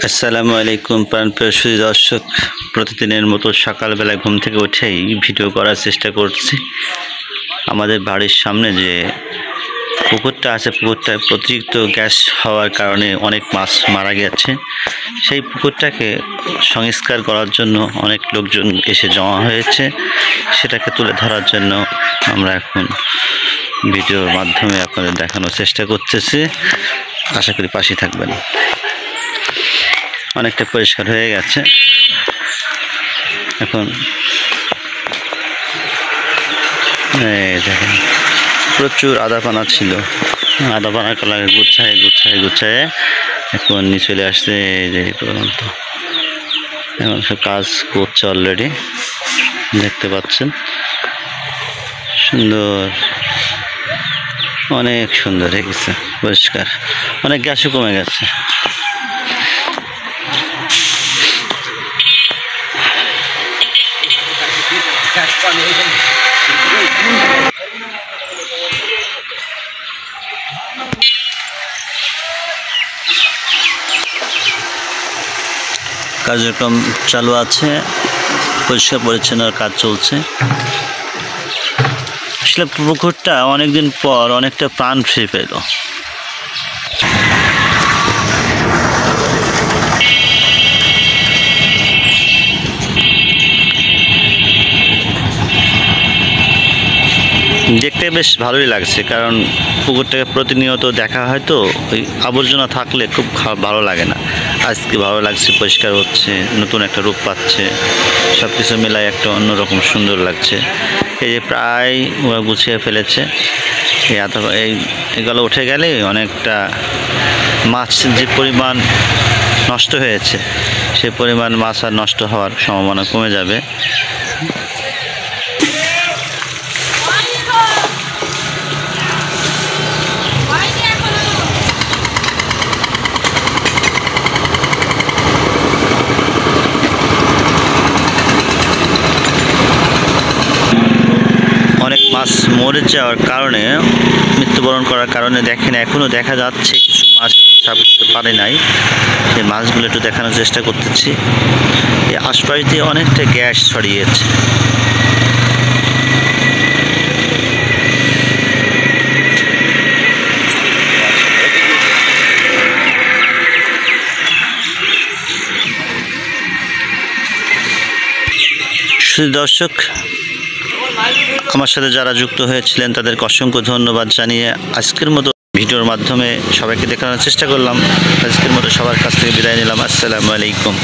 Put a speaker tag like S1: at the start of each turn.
S1: আসসালামু আলাইকুম প্রাণপ্রিয় সুধী দর্শক, প্রতিদিনের মতো সকালবেলা ঘুম থেকে উঠেই ভিডিও করার চেষ্টা করছি। আমাদের বাড়ির সামনে যে পুকুরটা আছে, পুকুরটায় অতিরিক্ত গ্যাস হওয়ার কারণে অনেক মাছ মারা গেছে। সেই পুকুরটাকে সংস্কার করার জন্য অনেক লোকজন এসে জমা হয়েছে। সেটাকে তুলে ধরার জন্য আমরা এখন ভিডিওর মাধ্যমে আপনাদের দেখানোর চেষ্টা করতেছি। আশা করি পাশে থাকবেন। অনেকটা পরিষ্কার হয়ে গেছে। এখন দেখেন, প্রচুর আদাপানা ছিল। আদাপানা কলাকে গুছায় এখন নিয়ে চলে আসছে যে পর্যন্ত। এখন সব কাজ করছে অলরেডি, দেখতে পাচ্ছেন। সুন্দর, অনেক সুন্দর হয়ে গেছে, পরিষ্কার। অনেক গ্যাসও কমে গেছে। কার্যক্রম চালু আছে, পরিষ্কার পরিচ্ছন্নতার কাজ চলছে। আসলে পুকুরটা অনেকদিন পর অনেকটা প্রাণ ফিরে পেল। দেখতে বেশ ভালোই লাগছে, কারণ পুকুরটাকে প্রতিনিয়ত দেখা হয় তো, ওই আবর্জনা থাকলে খুব ভালো লাগে না। আজকে ভালো লাগছে, পরিষ্কার হচ্ছে, নতুন একটা রূপ পাচ্ছে, সব কিছু মেলায় একটা অন্যরকম সুন্দর লাগছে। এই যে প্রায় ওরা গুছিয়ে ফেলেছে। এগুলো উঠে গেলে অনেকটা মাছ যে পরিমাণ নষ্ট হয়েছে, সে পরিমাণ মাছ আর নষ্ট হওয়ার সম্ভাবনা কমে যাবে। মাছ মরে যাওয়ার কারণে, মৃত্যুবরণ করার কারণে দেখেন এখনও দেখা যাচ্ছে কিছু মাছ এখন সাফ করতে পারে নাই। এই মাছগুলো একটু দেখানোর চেষ্টা করতেছি। এই আশপাশ দিয়ে অনেকটা গ্যাস ছড়িয়েছে। দর্শক, আমার সাথে যারা যুক্ত হয়েছিলেন তাদেরকে অসংখ্য ধন্যবাদ জানিয়ে আজকের মতো ভিডিওর মাধ্যমে সবাইকে দেখানোর চেষ্টা করলাম। আজকের মতো সবার কাছ থেকে বিদায় নিলাম। আসসালামু আলাইকুম।